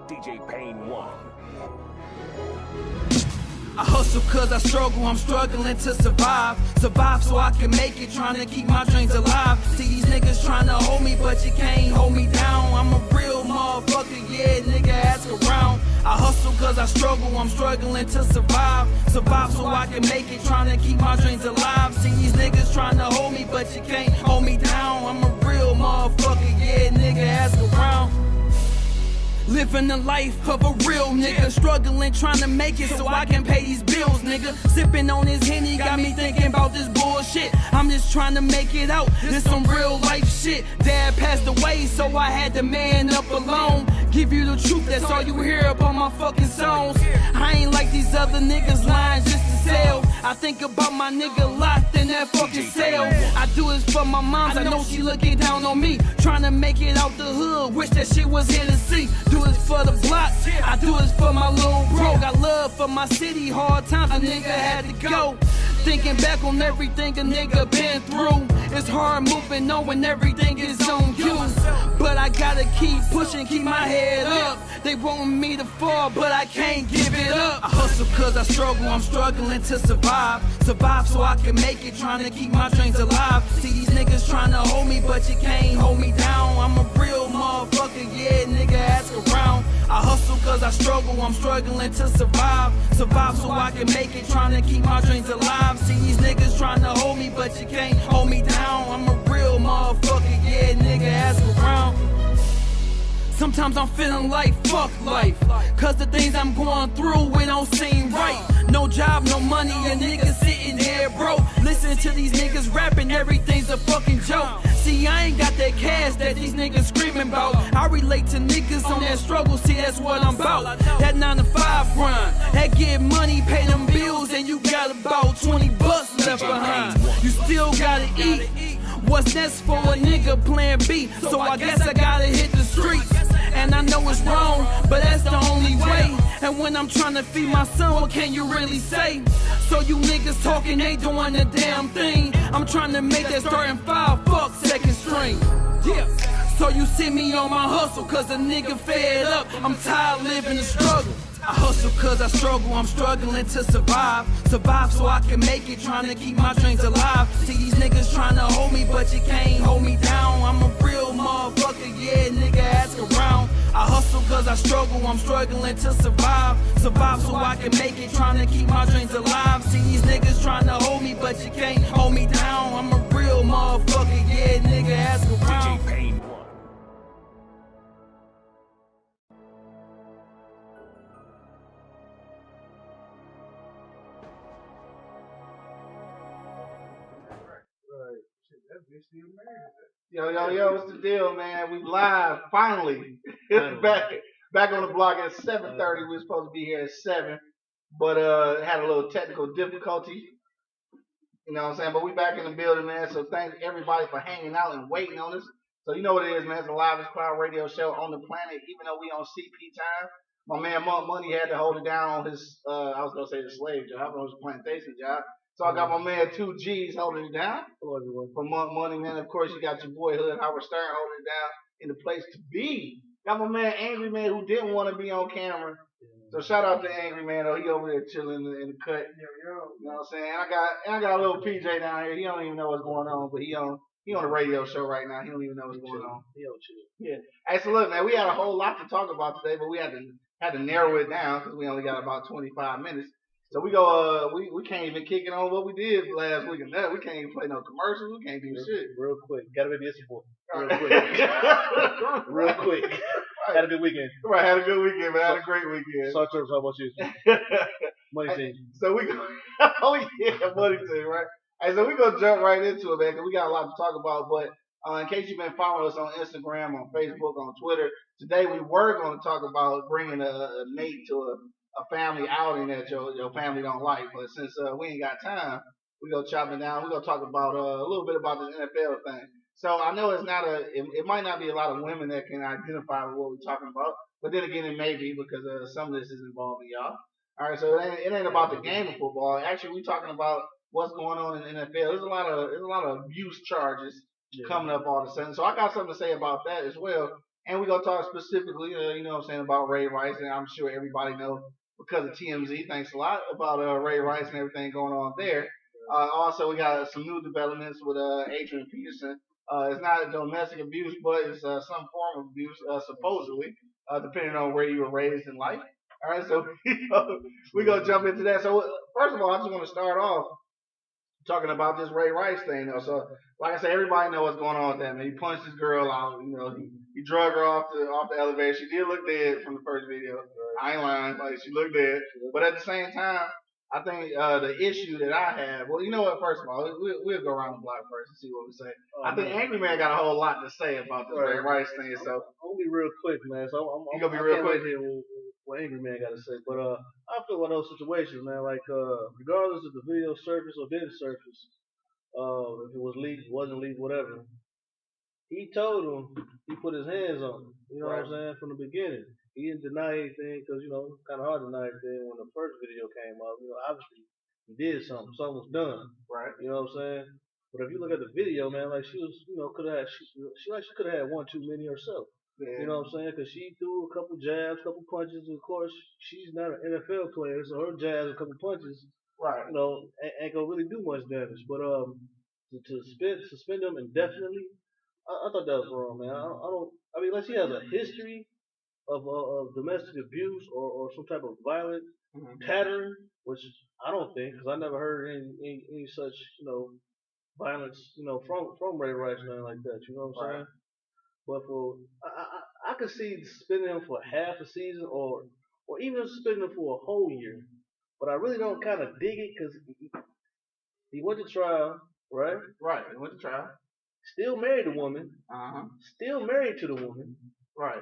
DJ Pain 1. I hustle cause I struggle, I'm struggling to survive. Survive so I can make it, trying to keep my dreams alive. See these niggas trying to hold me, but you can't hold me down. I'm a real motherfucker, yeah, nigga, ask around. I hustle cause I struggle, I'm struggling to survive. Survive so I can make it, trying to keep my dreams alive. See these niggas trying to hold me, but you can't hold me down. I'm a real motherfucker, yeah, nigga, ask around. Living the life of a real nigga, struggling trying to make it so I can pay these bills, nigga. Sipping on his Henny got me thinking about this bullshit. I'm just trying to make it out, this some real life shit. Dad passed away, so I had to man up alone. Give you the truth, that's all you hear up on my fucking songs. I ain't like these other niggas lying just to sell. I think about my nigga locked in that fucking cell. I do this for my moms, I know she looking down on me. Trying to make it out the hood, wish that shit was here to see. Do this for the block, I do this for my little bro. Got love for my city, hard times a nigga had to go. Thinking back on everything a nigga been through. It's hard moving knowing everything is on you. But I gotta keep pushing, keep my head up. They want me to fall, but I can't give it up. I hustle cause I struggle, I'm struggling to survive. Survive so I can make it, trying to keep my dreams alive. See these niggas trying to hold me, but you can't hold me down. I'm a real motherfucker, yeah, nigga, ask around. I hustle cause I struggle, I'm struggling to survive. Survive so I can make it, trying to keep my dreams alive. See these niggas trying to hold me, but you can't hold me down. I'm a real motherfucker, yeah, nigga, ask around. Sometimes I'm feeling like fuck life, cause the things I'm going through, it don't seem right. No job, no money, a nigga sitting there broke. Listen to these niggas rapping, everything's a fucking joke. See, I ain't got that cash that these niggas screaming about. I relate to niggas on that struggle, see that's what I'm about. That 9 to 5 grind, that get money, pay them bills, and you got about 20 bucks left behind. You still gotta eat. What's next for a nigga plan B? So I guess I gotta hit the streets. And I know it's wrong, but that's the only way. And when I'm trying to feed my son, what can you really say? So you niggas talking, they doing the damn thing. I'm trying to make that starting 5, fuck second string. Yeah. So you see me on my hustle, cause a nigga fed up. I'm tired living the struggle. I hustle cause I struggle, I'm struggling to survive. Survive so I can make it, trying to keep my dreams alive. See these niggas trying to hold me, but you can't hold me down. I'm a real motherfucker, yeah, nigga, ask around. I hustle cause I struggle, I'm struggling to survive. Survive so I can make it, trying to keep my dreams alive. See these niggas trying to hold me, but you can't hold me down. I'm a real motherfucker, yeah, nigga, ask around. DJ Pain 1. Yo, what's the deal, man? We live, finally. back on the block at 7:30. We were supposed to be here at 7, but had a little technical difficulty. You know what I'm saying? But we back in the building, man. So thanks everybody for hanging out and waiting on us. So you know what it is, man. It's the livest cloud radio show on the planet, even though we on CP time. My man Money had to hold it down on his, I was going to say the slave job, on his plantation job. So I got my man 2G's holding it down. For Money, man. Of course, you got your boy Hood Howard Stern holding it down in the place to be. Got my man Angry Man who didn't want to be on camera. So shout out to Angry Man though. He over there chilling in the cut. You know what I'm saying? I got a little PJ down here. He don't even know what's going on, but he on a radio show right now. He don't even know what's going on. Yeah. Hey, so look, man, we had a whole lot to talk about today, but we had to narrow it down because we only got about 25 minutes. So we go, we can't even kick it on what we did last week and that. We can't even play no commercials. We can't do shit. Real quick. Gotta be this boy. Real quick. Had a good weekend. Right, had a good weekend, man. Had a great weekend. How about you? Money team. So we go, oh yeah, money team, right? Hey, so we gonna jump right into it, man, because we got a lot to talk about. But in case you've been following us on Instagram, on Facebook, on Twitter, today we were going to talk about bringing a mate to a family outing that your family don't like. But since we ain't got time, we gonna chop it down. We gonna talk about a little bit about this NFL thing. So I know it might not be a lot of women that can identify with what we're talking about, but then again it may be because some of this is involving y'all. All right, so it ain't about the game of football. Actually, we're talking about what's going on in the NFL. There's a lot of abuse charges coming up all of a sudden. So I got something to say about that as well. And we're going to talk specifically, you know what I'm saying, about Ray Rice. And I'm sure everybody knows because of TMZ. Thanks a lot about Ray Rice and everything going on there. Also, we got some new developments with Adrian Peterson. It's not domestic abuse, but it's some form of abuse, supposedly, depending on where you were raised in life. All right, so we're going to jump into that. So, first of all, I just want to start off talking about this Ray Rice thing, though. So, like I said, everybody knows what's going on with that, man. He punched this girl out, you know, he drug her off the elevator. She did look dead from the first video. I ain't lying, like, she looked dead. But at the same time, I think the issue that I have, well, you know what, first of all, we'll go around the block first and see what we say. I think Angry Man got a whole lot to say about this Ray Rice thing, so. I'm going to be real quick, man. So I'm going to be real quick. Here what Angry Man got to say. But I feel one of those situations, man, like, regardless if the video surfaced or didn't surface, if it was leaked, wasn't leaked, whatever, he told him he put his hands on him. You know what I'm saying? From the beginning. He didn't deny anything because, you know, kind of hard to deny anything when the first video came out. You know, obviously, he did something. Something was done. Right. You know what I'm saying? But if you look at the video, man, like she was, you know, could have had, she could have had one too many herself. Yeah. You know what I'm saying? Because she threw a couple jabs, couple punches. And of course, she's not an NFL player, so her jabs, a couple punches, right? You know, ain't gonna really do much damage. But to suspend them indefinitely, I thought that was wrong, man. I mean, unless he has a history of domestic abuse or some type of violent pattern, which I don't think, because I never heard any such, you know, violence, you know, from Ray Rice, nothing like that. You know what I'm saying? But for I could see suspending him for half a season or even suspending him for a whole year. But I really don't kind of dig it because he went to trial, right? Right. He went to trial. Still married the woman. Still married to the woman. Right.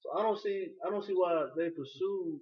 So I don't see why they pursued.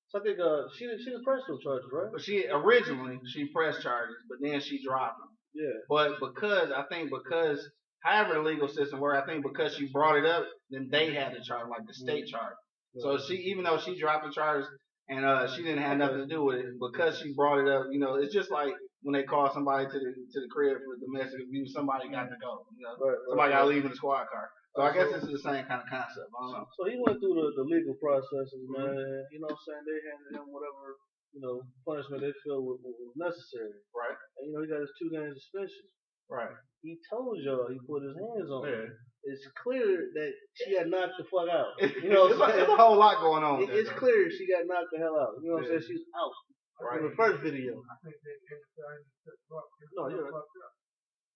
So I think she didn't press those charges, right? But she originally pressed charges, but then she dropped them. Yeah. But because however the legal system works, I think because she brought it up, then they had to charge, like the state charge. So even though she dropped the charges and she didn't have nothing to do with it, because she brought it up, you know, it's just like when they call somebody to the crib for domestic abuse, somebody got to go. You know, somebody got to leave in the squad car. So I guess this is the same kind of concept. I don't know. So he went through the legal processes, man. You know what I'm saying? They handed him whatever, you know, punishment they feel was necessary. Right. And, you know, he got his 2-game suspension. Right. He told y'all he put his hands on her. Yeah. It's clear that she got knocked the fuck out. You know what I'm saying? There's a whole lot going on. It's clear she got knocked the hell out. You know what I'm saying? She's out. Right. In the first video. I think they No, you're right. fucked up.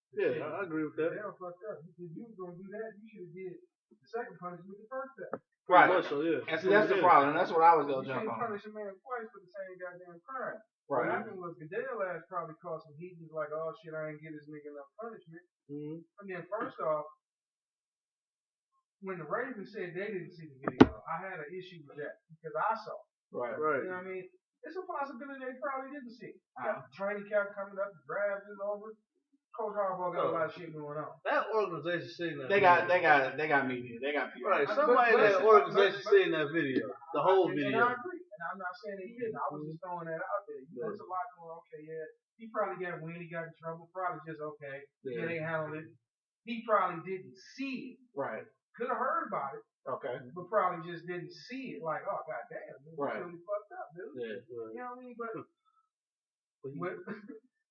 Yeah, I agree with that. They don't fucked up. If you was gonna do that, you should have did the second punishment the first time. Right. So, yeah. And see, that's the problem. That's what I was gonna jump You can't on. punish a man twice for the same goddamn crime. Right. What happened was Goodell ass probably caught some heat and was like, oh shit, I ain't give this nigga enough punishment. And then first off, when the Ravens said they didn't see the video, I had an issue with that because I saw it. Right. Right. You know what I mean? It's a possibility they probably didn't see it. Training camp coming up, the draft is over. Coach Harbaugh got a lot of shit going on. That organization seen that. They got media. They got people. Right. Somebody in that organization seen that video. The whole video. And I agree. And I'm not saying they didn't. I was just throwing that out there. You know, it's a lot going on. Okay, yeah. He probably got a win. He got in trouble. Probably just okay. Yeah, they handled it. He probably didn't see it. Right. Could have heard about it. Okay. But probably just didn't see it. Like, oh goddamn, this right. really fucked up, dude. Yeah. You know what I mean? But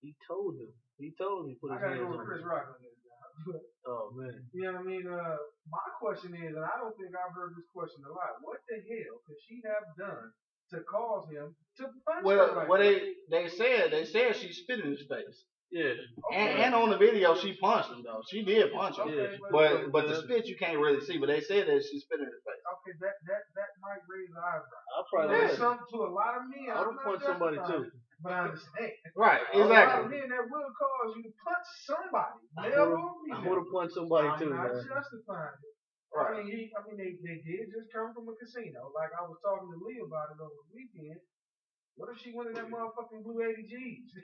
he told him. He told him he put his hands on him. I gotta go with Chris Rock on this guy. Oh man. You know what I mean? My question is, and I don't think I've heard this question a lot. What the hell could she have done to cause him to punch her? Well, they said she spit in his face. Yeah. Okay. And on the video she punched him though. She did punch him. Okay, but the spit you can't really see. But they said that she spit in his face. Okay, that might raise an eyebrow. I probably there's something to a lot of men. I would punch somebody too. But I understand. Right, exactly. A lot of men that will cause you to punch somebody. I would have punched somebody too, man. I'm man. not justifying it. Right. I mean, they did just come from a casino. Like I was talking to Lee about it over the weekend. What if she went in that motherfucking blue 80 G's?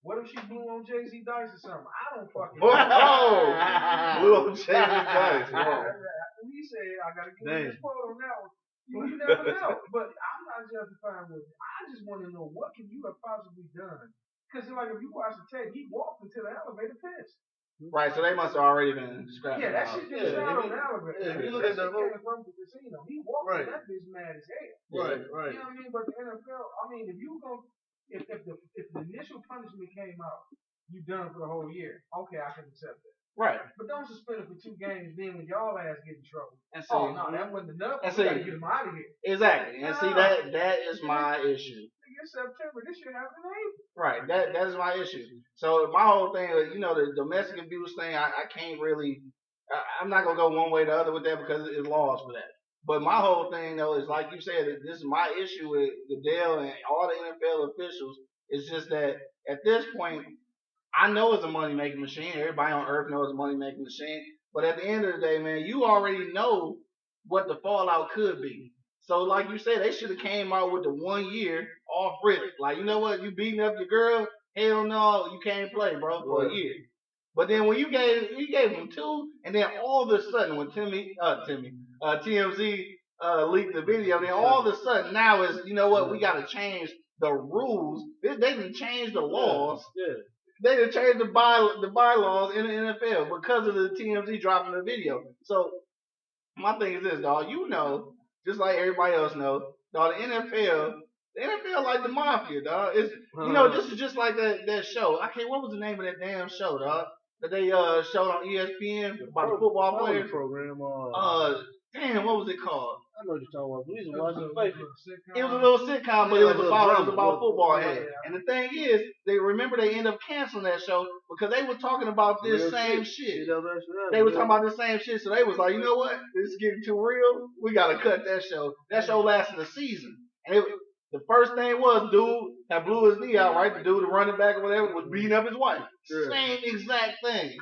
What if she blew on Jay-Z Dice or something? I don't fucking know. Blew on Jay-Z Dice. He said, I gotta give you this quote on that one. You never know. But I'm not justifying with it. I just want to know what can you have possibly done. Because like if you watch the tape, he walked into the elevator pissed. Right, so they must have already been scrapped. Yeah, that shit just shot on the elevator. Yeah, if you look that at the shit came from the casino. He walked in that bitch mad as hell. Right. You know what I mean? But the NFL, I mean, if you go, if the initial punishment came out, you done for the whole year. Okay, I can accept that. Right. But don't suspend it for 2 games. Then when y'all ass get in trouble, And see, no, that wasn't enough. We gotta get him out of here. Exactly. And see, that is my issue. It's September. This shit happened in April. Right. That is my issue. So my whole thing, you know, the domestic abuse thing, I can't really. I'm not gonna go one way or the other with that because it's laws for that. But my whole thing though is like you said, this is my issue with Goodell and all the NFL officials. It's just that at this point, I know it's a money making machine. Everybody on earth knows it's a money making machine. But at the end of the day, man, you already know what the fallout could be. So like you said, they should have came out with the 1 year off rip. Like, you know what, you beating up your girl? Hell no, you can't play, bro, for a year. But then when you gave him 2, and then all of a sudden when TMZ leaked the video, then all of a sudden now is, you know what, we gotta change the rules. They didn't change the laws. Yeah. They didn't change the bylaws in the NFL because of the TMZ dropping the video. So my thing is this, dog. You know, just like everybody else knows, dog. The NFL like the mafia, dog. It's this is just like that show. What was the name of that damn show, dog? That they showed on ESPN about the football players program. Damn, what was it called? I know what you're talking about. We used to watch it. It was a little sitcom, but it was about football. And the thing is, they end up canceling that show because they were talking about this same shit. They were talking about this same shit, so they was like, you know what? This is getting too real. We gotta cut that show. That show lasted a season, and the first thing was, dude had blew his knee out, right? The dude, the running back or whatever, was beating up his wife. Sure. Same exact thing.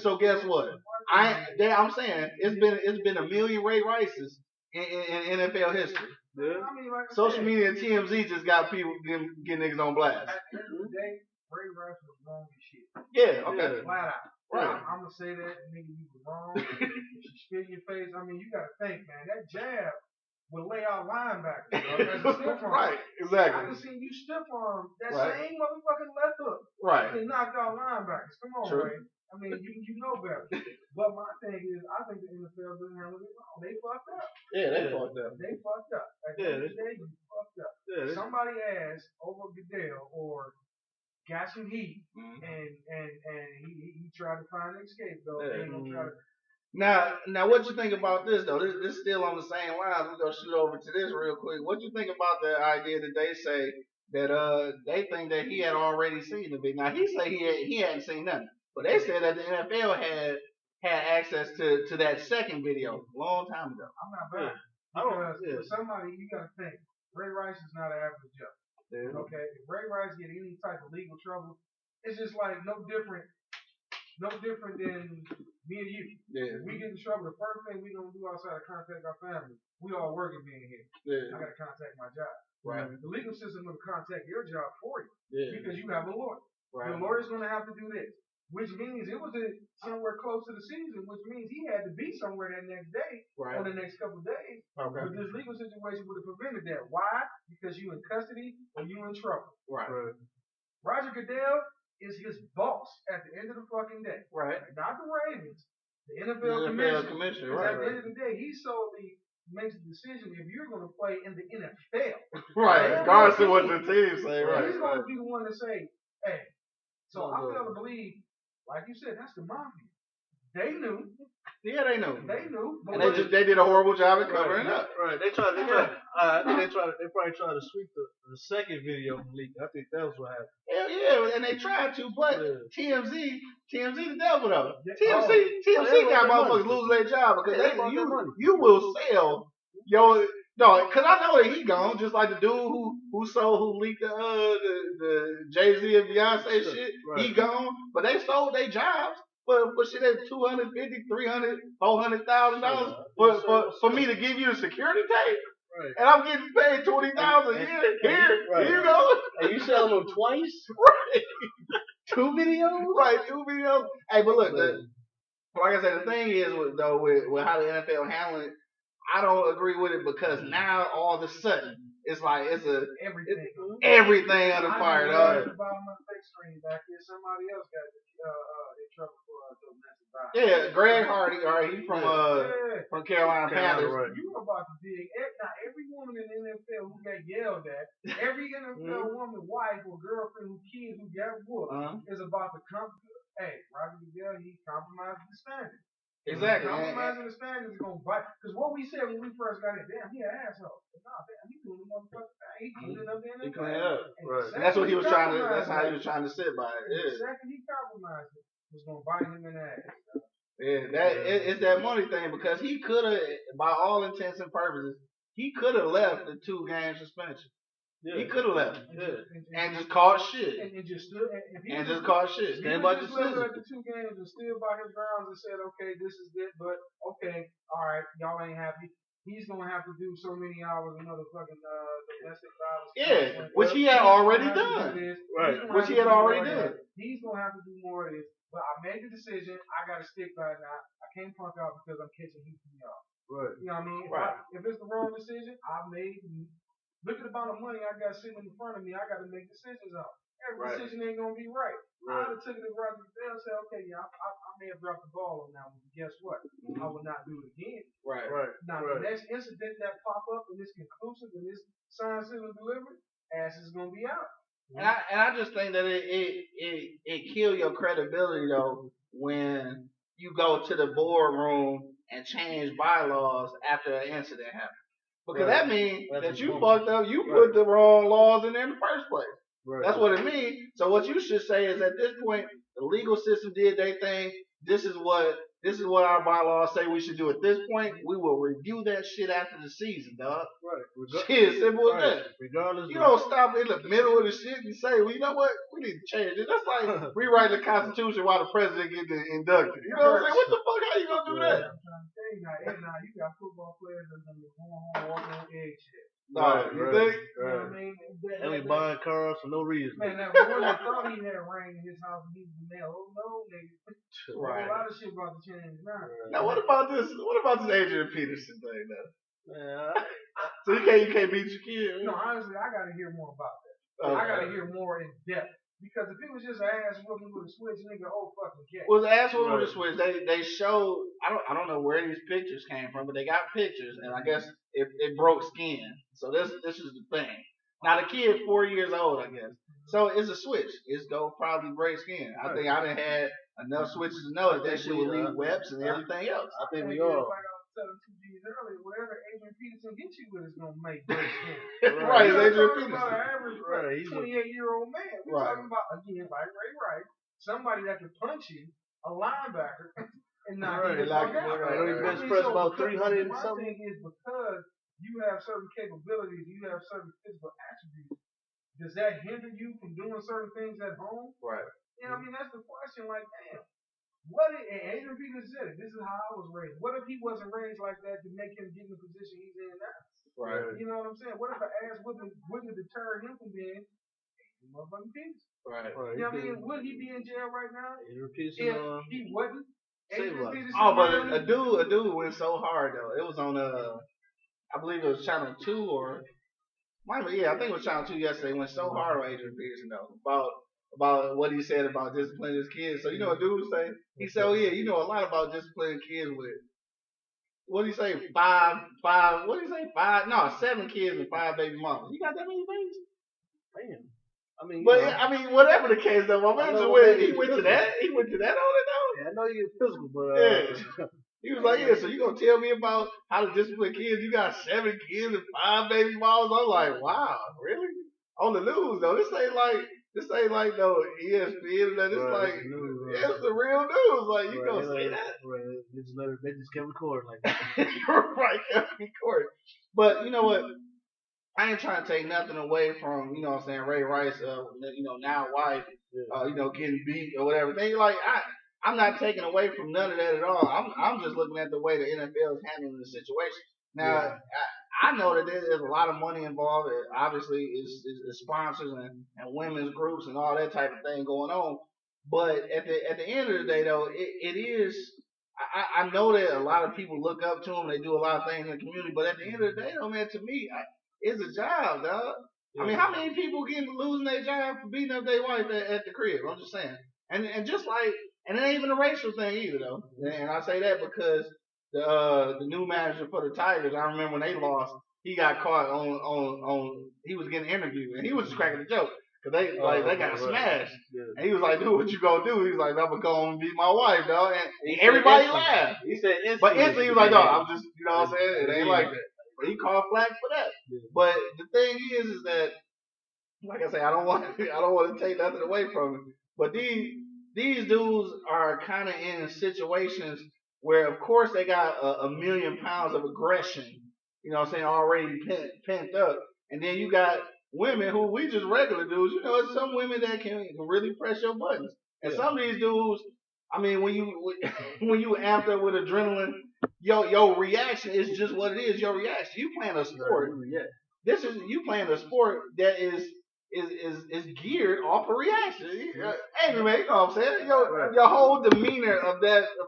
So guess what? I'm saying it's been a million Ray Rices in NFL history. Yeah. I mean, like Social media and TMZ just got people getting niggas on blast. At the end of the day, Ray Rice was wrong as shit. Yeah, okay. Flat out. Right. I'm gonna say that, nigga, you were wrong. You spit in your face. I mean, you gotta think, man. That jab will lay out linebackers, bro. Right, exactly. I can see you stiff arm that Right. same motherfucking left hook. Right. They knocked out linebackers. Come on, True. Ray. I mean, you know better. But my thing is, I think the NFL didn't handle it wrong. They fucked up. Yeah, they fucked up. They fucked up. At the end of the day, you fucked up. Yeah, Somebody asked over Goodell or got some heat, and he tried to find an scapegoat. Yeah. They ain't gonna try to. Now, what you think about this though? This is still on the same lines. We're gonna shoot over to this real quick. What you think about the idea that they say that they think that he had already seen the video? Now he say he hadn't seen nothing, but they said that the NFL had access to that second video a long time ago. I'm not bad. Because for somebody, you gotta think. Ray Rice is not an average Joe. Yeah. Okay, if Ray Rice get any type of legal trouble, it's just like no different than me and you. Yeah. If we get in trouble, the first thing we gonna do outside of contact our family, we all working being here. Yeah. I gotta contact my job. Right. The legal system will contact your job for you because you have a lawyer. Right. The lawyer's gonna have to do this, which means it was somewhere close to the season, which means he had to be somewhere that next day or the next couple of days. Okay. But this legal situation would have prevented that. Why? Because you in custody or you in trouble. Right. Roger Goodell is his boss at the end of the fucking day. Right. Not the Ravens, the NFL commissioner. Right. At the end of the day, he solely makes the decision if you're going to play in the NFL. Right. Regardless of what the team say. Right. He's going to be the one to say, hey. So I fail to believe, like you said, that's the mafia. They knew. Yeah, they knew. They knew. And they did a horrible job of covering it up. Right. They probably tried to sweep the second video from leak. I think that was what happened. Hell yeah, and they tried to, but TMZ the devil though. TMZ got motherfuckers losing their job because you will sell your no, because I know that he gone, just like the dude who leaked the Jay-Z and Beyonce shit. Right. He gone, but they sold their jobs. For shit at $250,000, $300,000, $400,000 for me to give you the security tape, right. And I'm getting paid $20,000 a year. Here you go. And you selling them twice? Right. 2 videos? Right, 2 videos. Hey, but look, like I said, the thing is with how the NFL handling it, I don't agree with it because now all of a sudden it's like everything under fire. I bottom of the screen back here. Somebody else got in trouble for Yeah, Greg Hardy. All right, he's from Carolina Panthers. Right. You about to dig. Now, every woman in the NFL who got yelled at, every NFL woman, wife, or girlfriend, who kids who got whooped, is about to come. Hey, Roger Goodell, he compromised the standard. Exactly. Compromising the standards is gonna bite. Because what we said when we first got in, damn, he an asshole. Nah, damn, he doing the motherfucking thing. He cleaning up the NFL. He cleaned up. Right. And that's what he was trying to. That's how he was trying to sit by it. The second he compromised it, was gonna bite him in the ass. Yeah, it's that money thing because he could have, by all intents and purposes, he could have left the 2-game suspension. Yeah. He could have left. And just caught shit. And just stood. And just caught shit. Stand by just left at the 2 games and stood by his grounds and said, okay, this is it, but okay, all right, y'all ain't happy. He's gonna have to do so many hours of motherfucking domestic violence. Yeah, which he had already done. Right. Which he had already done. He's gonna have to do more of this. But I made the decision. I gotta stick by it now. I can't punk out because I'm catching heat from y'all. Right. You know what I mean? Right. If it's the wrong decision, I made. Look at the amount of money I got sitting in front of me. I got to make decisions on. Every decision ain't gonna be right. I would have took it to Roger Goodell and said, okay, yeah, I may have dropped the ball on that one, but guess what? I will not do it again. Right. Now, the next incident that pop up and it's conclusive and this sign seal delivered, ass is gonna be out. And I just think that it kill your credibility though when you go to the boardroom and change bylaws after an incident happens. Because that means that you fucked up, you put the wrong laws in there in the first place. Right. That's what it means. So what you should say is at this point, the legal system did their thing. This is what our bylaws say we should do at this point. We will review that shit after the season, dog. Right. Shit, simple as that. Regardless, you don't stop in the middle of the shit and say, well, you know what? We need to change it. That's like rewriting the Constitution while the president gets inducted. You know what I'm saying? What the fuck? How you gonna do that? I'm trying to tell you now, you got football players that's gonna be going home walking on eggshell. No, you think? You know what I mean? And we buying cars for no reason. Man, that boy that thought he had rain in his house and he was the mail. Oh no, nigga. Right. A lot of shit about to change now. Now what about this Adrian Peterson thing now? Man, so you can't beat your kid? No, honestly, I gotta hear more about that. Okay. I gotta hear more in depth. Because if it was just an ass whooping with a switch, nigga, oh fucking cat. Well, the ass whooping with a switch, they showed. I don't know where these pictures came from, but they got pictures, and I guess it broke skin. So this is the thing. Now the kid 4 years old, I guess. So it's a switch. It's gonna probably break skin. I think I done had enough switches to know that shit will leave webs and everything else. I think we all. Like I was telling 2Gs earlier, whatever Adrian Peterson gets you with is gonna make break skin. Right, it's Adrian Peterson. About an average 28-year-old man. We're talking about again, like Ray Rice, somebody that can punch you, a linebacker, and not get the fuck out. He bench press about 300 and something. My thing is because you have certain capabilities, you have certain physical attributes. Does that hinder you from doing certain things at home? Right. You know what I mean? That's the question. Like, damn. What if, and Adrian Peterson said it, this is how I was raised. What if he wasn't raised like that to make him get in the position he's in now? Right. You know what I'm saying? What if an ass wouldn't deter him from being motherfucking Peterson? Right. You know what I mean? Would he be in jail right now? Adrian Peterson, if he wasn't? Adrian Peterson. Oh, but a dude went so hard though. It was on I believe it was Channel 2 or I think it was Channel 2 yesterday. Went so hard on Adrian Peterson though about what he said about disciplining his kids. So you know what dude say? He said, "Oh yeah, you know a lot about disciplining kids with." What did he say? 5? What did he say? 5? No, 7 kids and 5 baby mamas. You got that many babies? Man. I mean, whatever the case though, my man he went to that. He went to that on it though. Yeah, I know you're physical, but he was like, yeah. So you gonna tell me about how to discipline kids? You got 7 kids and 5 baby mamas. I'm like, wow, really? On the news though, this ain't like no ESPN. It's the real news. Like you gonna say that? Right. They just can't record like that. Right, can't record. But you know what? I ain't trying to take nothing away from, you know what I'm saying, Ray Rice, now wife, getting beat or whatever. I'm not taking away from none of that at all. I'm just looking at the way the NFL is handling the situation. Now, I know that there's a lot of money involved. Obviously, it's sponsors and women's groups and all that type of thing going on. But at the end of the day, though, it is. I know that a lot of people look up to them. They do a lot of things in the community. But at the end of the day, though, man, to me, it's a job, dog. Yeah. I mean, how many people losing their job for beating up their wife at the crib? I'm just saying. And just like And it ain't even a racial thing either, though. And I say that because the new manager for the Tigers, I remember when they lost, he got caught on he was getting interviewed, and he was just cracking a joke. Cause they got smashed, and he was like, "Dude, what you gonna do?" He was like, "I'm gonna go home and beat my wife, dog." And everybody laughed. He said instantly. But instantly he was like, "Dog, I'm just, you know what I'm saying? It ain't like that." But he called flag for that. But the thing is that, like I say, I don't want to take nothing away from him. But these dudes are kind of in situations where, of course, they got a million pounds of aggression, you know what I'm saying, already pent up, and then you got women who we just regular dudes. You know, it's some women that can really press your buttons, and some of these dudes. I mean, when you amped up with adrenaline, your reaction is just what it is. Your reaction. You playing a sport. You playing a sport that is geared off of reaction. Hey man, you know what I'm saying? Your whole demeanor of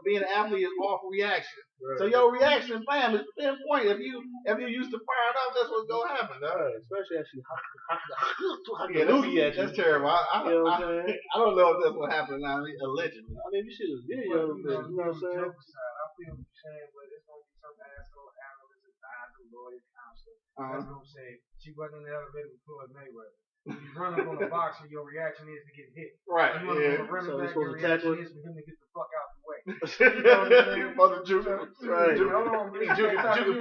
being an athlete is off reaction. Right. So your reaction, bam, is pinpoint. If you used to fire it up, that's what's gonna happen. Right. Especially actually that's terrible. I don't know if that's what happened now, allegedly. I mean, you should have video, you know what I'm saying? I feel what you're saying, but it's gonna be some asshole analyst, advisor, lawyer, counselor. That's gonna say she wasn't in the elevator with Floyd Mayweather. When you run up on a boxer, your reaction is to get hit. Right. You run so back, your reaction is for him to get the fuck out the way. You know what I'm saying? For the juke. Right. Juke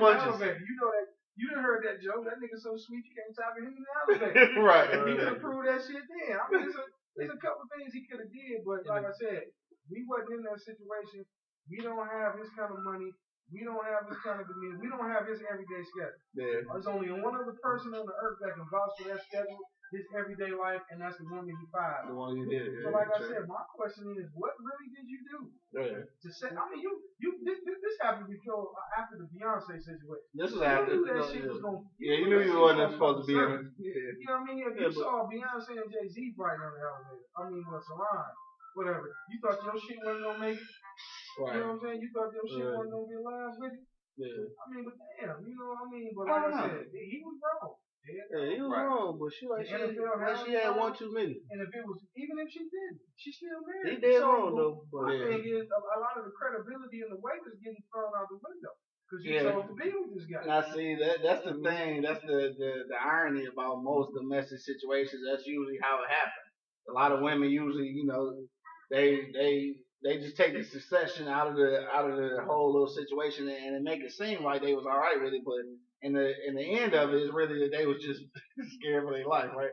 punches. You know that. You done heard that joke. That nigga so sweet you can't tackle him in the elevator. Right. He could have proved that shit then. I mean, there's a couple things he could have did, but like I said, we wasn't in that situation. We don't have his kind of money. We don't have his kind of demeanor. We don't have his everyday schedule. Yeah. There's only one other person on the earth that can vouch for that schedule, his everyday life, and that's the woman he fired. The one you did. So like I said, my question is, what really did you do? Yeah. To say, I mean, this happened before, after the Beyonce situation. This was after. You knew that shit was going. Yeah, you knew you wasn't supposed to be in. Yeah. You know what I mean? If you saw Beyonce and Jay-Z fighting on the elevator, Salon, whatever, you thought your shit wasn't gonna make it. Right. You know what I'm saying? You thought your shit wasn't gonna get live with it. Yeah. I mean, but damn, you know what I mean? But like I said, he was wrong. Yeah, he was wrong, but she had one too many. And even if she didn't, she's still married. He did wrong though. But my thing is, a lot of the credibility and the weight is getting thrown out the window because you chose to be with this guy. And I see that's the thing. That's the irony about most domestic situations. That's usually how it happens. A lot of women usually, you know, they just take the succession out of the whole little situation and make it seem like they was all right with it, but in the end of it is really that they was just scared for their life, right?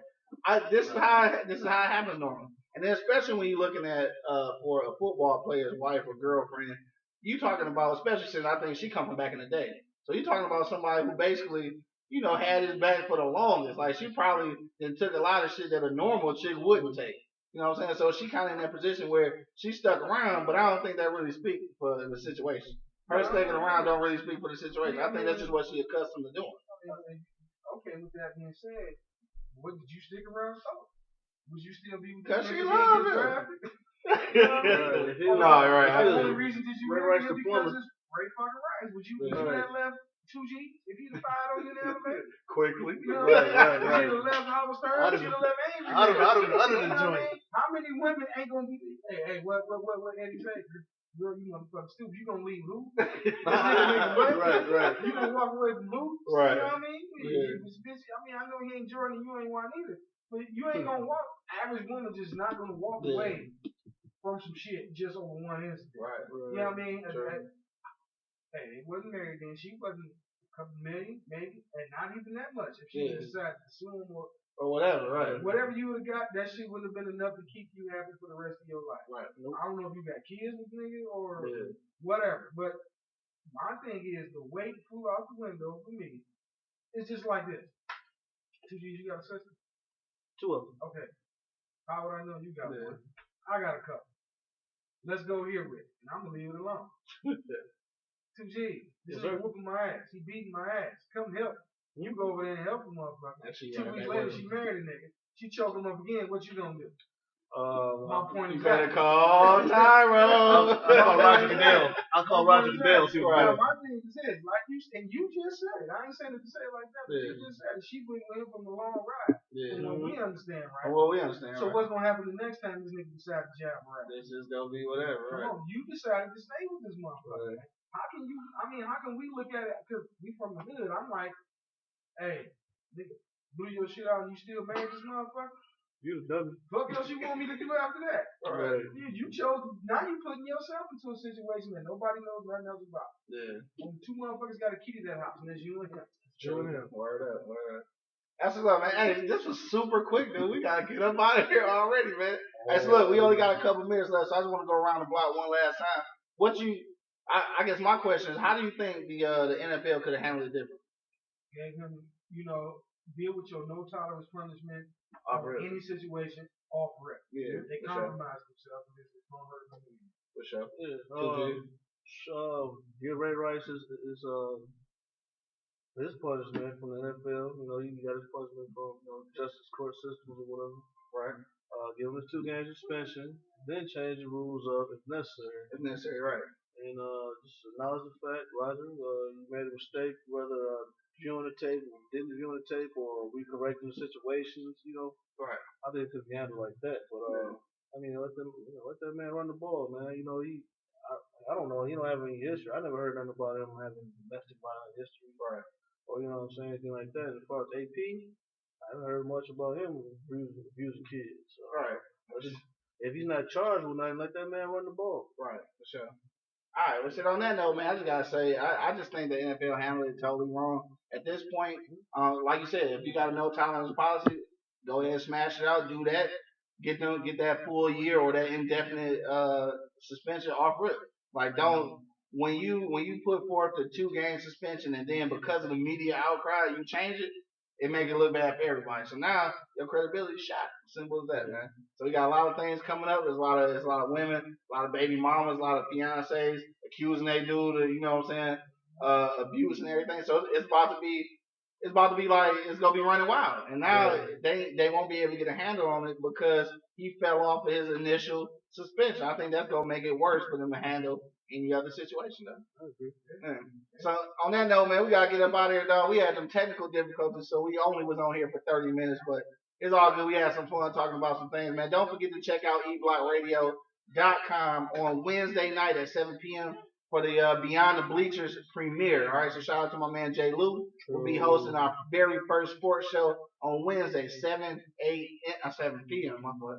This is how it happens normally, and then especially when you're looking at for a football player's wife or girlfriend, you talking about, especially since I think she come from back in the day, so you talking about somebody who basically, you know, had his back for the longest. Like she probably then took a lot of shit that a normal chick wouldn't take. You know what I'm saying? So she kind of in that position where she stuck around, but I don't think that really speaks for the situation. Her sticking around don't really speak for the situation. I think that's just what she accustomed to doing. Okay, with that being said, what did you stick around for? Would you still be with because she loved her. No, right. The only reason did you marry him because it's Ray fucking Rice. Would you have left 2G if he'd have fired on you in the elevator? Quickly. You know, right. Would you have left Howard Stern? Would you have left Angel? I'd have joint. How many women ain't gonna be? Hey, what Eddie say? Girl, you motherfucker stupid. You gonna leave Lou? Right. You gonna walk away from Lou? Right. You know what I mean? Yeah. I mean, I know he ain't Jordan. You ain't one either. But you ain't gonna walk. Average woman just not gonna walk away from some shit just over one incident. Right. You know what I mean? Hey, they wasn't married then. She wasn't a couple million, maybe, and not even that much. If she decided to sue him or whatever, right? Whatever you would have got, that shit wouldn't have been enough to keep you happy for the rest of your life. Right. Nope. I don't know if you got kids with nigga or whatever, but my thing is the weight flew out the window for me. It's just like this. 2G's, you got a sister? 2 of them. Okay. How would I know you got one? I got a couple. Let's go here with it, and I'm gonna leave it alone. 2G, this is whooping my ass. He beating my ass. Come help. You go over there and help him, motherfucker. 2 weeks later, she married a nigga. She choke him up again. What you gonna do? My point You is better call Tyro. I'll call Roger Goodell. I'll call Roger Goodell. See what Now, happens. my thing is this, like you just said it. I ain't saying it to say it like that, but you just said it. She been with him from a long ride. Yeah. From what we understand, right? Well, we understand. So right? what's gonna happen the next time this nigga decide to jab right? This is gonna be whatever, right? Come on, you decided to stay with this motherfucker. Right. How can you? I mean, how can we look at it? Because we from the hood. I'm like, hey, nigga, blew your shit out and you still married this motherfucker? You the dummy. What else you want me to do after that? Right. You chose. Now you putting yourself into a situation that nobody knows nothing else about. Yeah. And two motherfuckers got a key to that house, and it's you and him. True. Word up, word up. That's what's up, man. Hey, this was super quick, dude. We gotta get up out of here already, man. Hey, so look, we only got a couple minutes left, so I just want to go around the block one last time. I guess my question is, how do you think the NFL could have handled it different? Gave him, deal with your no tolerance punishment Off or rip. any situation off rip. Yeah, They for sure. compromised themselves and it's gonna hurt them. For sure. Yeah. Get Ray Rice is his punishment from the NFL. He got his punishment from justice court systems or whatever. Right. Give him his 2-game suspension, then change the rules up if necessary. If necessary, right. And just acknowledge the fact, Roger, you made a mistake, whether viewing the tape or didn't view the tape or recorrecting situations, Right. I think it could be handled like that. But I mean, let that man run the ball, man. I don't know, he don't have any history. I never heard nothing about him having domestic violence history. Right. Or anything like that. As far as AP, I haven't heard much about him abusing kids. So, Right. if he's not charged with nothing, let that man run the ball. Right. For sure. All right. Well, shit. On that note, man, I just gotta say, I just think the NFL handled it totally wrong. At this point, like you said, if you got a no tolerance policy, go ahead and smash it out. Do that. Get that full year or that indefinite suspension off rip. Like, don't when you put forth the 2-game suspension and then because of the media outcry you change it, it make it look bad for everybody. So now your credibility is shot. Simple as that, man. So we got a lot of things coming up. There's a lot of women, a lot of baby mamas, a lot of fiancés accusing they dude of abuse and everything. So it's about to be like it's gonna be running wild. And now they won't be able to get a handle on it because he fell off of his initial suspension. I think that's gonna make it worse for them to handle any other situation though. I agree. Yeah. So on that note, man, we gotta get up out of here, dog. We had some technical difficulties, so we only was on here for 30 minutes, but it's all good. We had some fun talking about some things, man. Don't forget to check out eblockradio.com on Wednesday night at 7 p.m. for the Beyond the Bleachers premiere. All right, so shout out to my man Jay Lou. We'll be hosting our very first sports show on Wednesday, 7 p.m. My fault.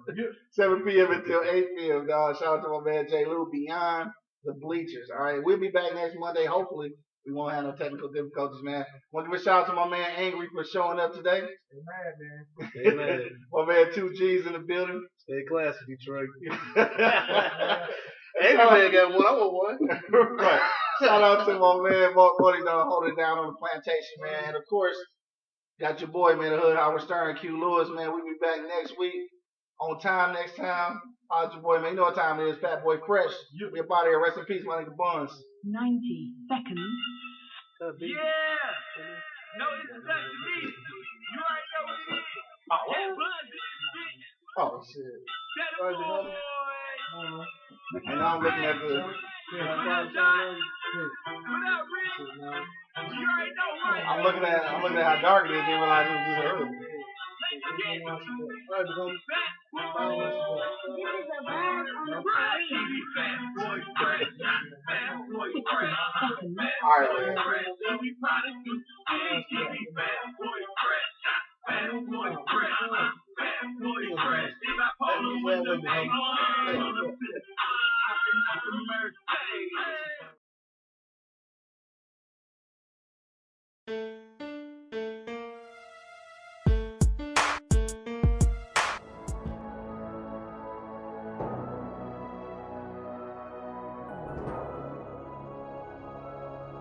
7 p.m. until 8 p.m. Dog. Shout out to my man Jay Lou. Beyond the Bleachers. All right, we'll be back next Monday. Hopefully, we won't have no technical difficulties, man. Want to give a shout out to my man Angry for showing up today. Stay mad, man. Stay mad. My man 2G's in the building. Stay classy, Detroit. Angry man got one. I want one. Right. Shout out to my man Mark Woody done holding down on the plantation, man. And of course, got your boy, man, the Hood Howard Stern, Q Lewis, man. We'll be back next week. On time next time. How's your boy, man? You know what time it is, Fat Boy Fresh. We up out of here. Rest in peace, my nigga Buns. 90 seconds. Yeah! No introduction needed. You already know what it is. That Buns in this bitch. Oh, shit. That boy. And now I'm looking at the... What up, Rick? You already know, right? I'm looking at how dark it is. Didn't realize it was this early.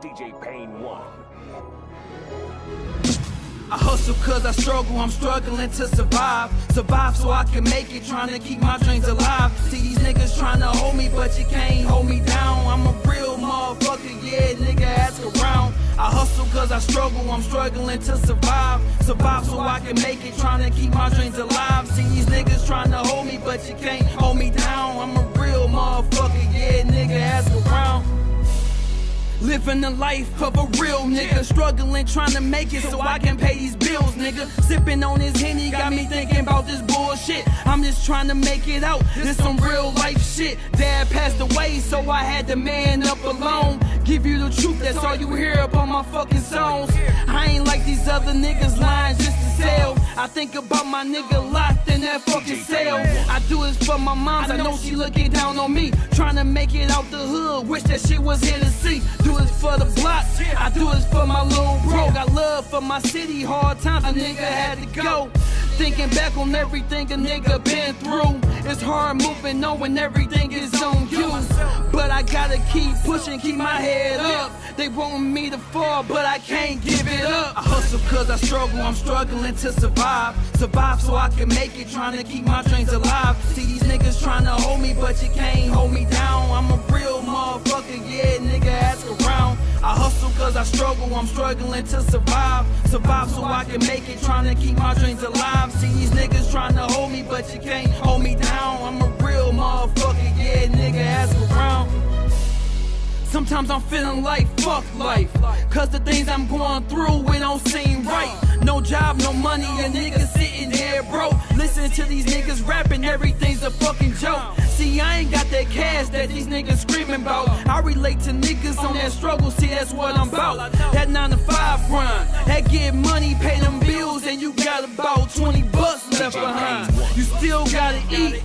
DJ Pain 1. I hustle cause I struggle, I'm struggling to survive. Survive so I can make it, trying to keep my dreams alive. See these niggas trying to hold me, but you can't hold me down. I'm a real motherfucker, yeah, nigga, ask around. I hustle cause I struggle, I'm struggling to survive. Survive so I can make it, trying to keep my dreams alive. See these niggas trying to hold me, but you can't hold me down. I'm a real motherfucker, yeah, nigga, ask around. Living the life of a real nigga, struggling trying to make it so I can pay these bills, nigga. Sipping on his Henny got me thinking about this bullshit. I'm just trying to make it out, this some real life shit. Dad passed away, so I had to man up alone. Give you the truth, that's all you hear up on my fucking songs. I ain't like these other niggas lying just to sell. I think about my nigga locked in that fucking cell. I do this for my moms, I know she looking down on me. Trying to make it out the hood, wish that shit was here to see. Do this for the block, I do this for my little bro. Got love for my city, hard times a nigga had to go. Thinking back on everything a nigga been through, it's hard moving knowing everything is on you. But I gotta keep pushing, keep my head up. They want me to fall, but I can't give it up. I hustle cause I struggle, I'm struggling to survive. Survive so I can make it, trying to keep my dreams alive. See these niggas trying to hold me, but you can't hold me down. I'm a real motherfucker, yeah, nigga, ask around. I hustle cause I struggle, I'm struggling to survive. Survive so I can make it, trying to keep my dreams alive. See these niggas trying to hold me, but you can't hold me down. I'm a real motherfucker, yeah, nigga, ask around. Sometimes I'm feeling like fuck life, cause the things I'm going through, it don't seem right. No job, no money, a nigga sitting here broke. Listen to these niggas rapping, everything's a fucking joke. See, I ain't got that cash that these niggas screaming about. I relate to niggas on that struggle, see that's what I'm about. That 9 to 5 grind, that get money, pay them bills, and you got about 20 bucks left behind. You still gotta eat.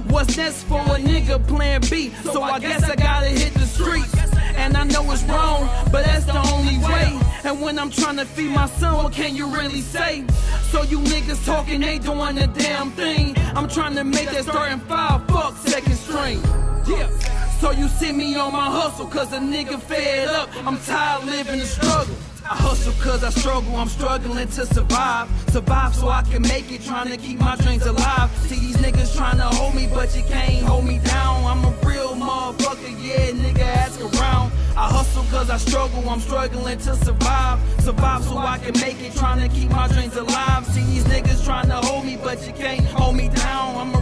What's next for a nigga, plan B? So I guess I gotta hit the streets. And I know it's wrong, but that's the only way. And when I'm trying to feed my son, what can you really say? So you niggas talking, ain't doing a damn thing. I'm trying to make that starting 5, fuck second string. Yeah. So you see me on my hustle, cause a nigga fed up. I'm tired living the struggle. I hustle cause I struggle, I'm struggling to survive. Survive so I can make it, trying to keep my dreams alive. See these niggas trying to hold me, but you can't hold me down. I'm a real motherfucker, yeah, nigga, ask around. I hustle cause I struggle, I'm struggling to survive. Survive so I can make it, trying to keep my dreams alive. See these niggas trying to hold me, but you can't hold me down. I'm a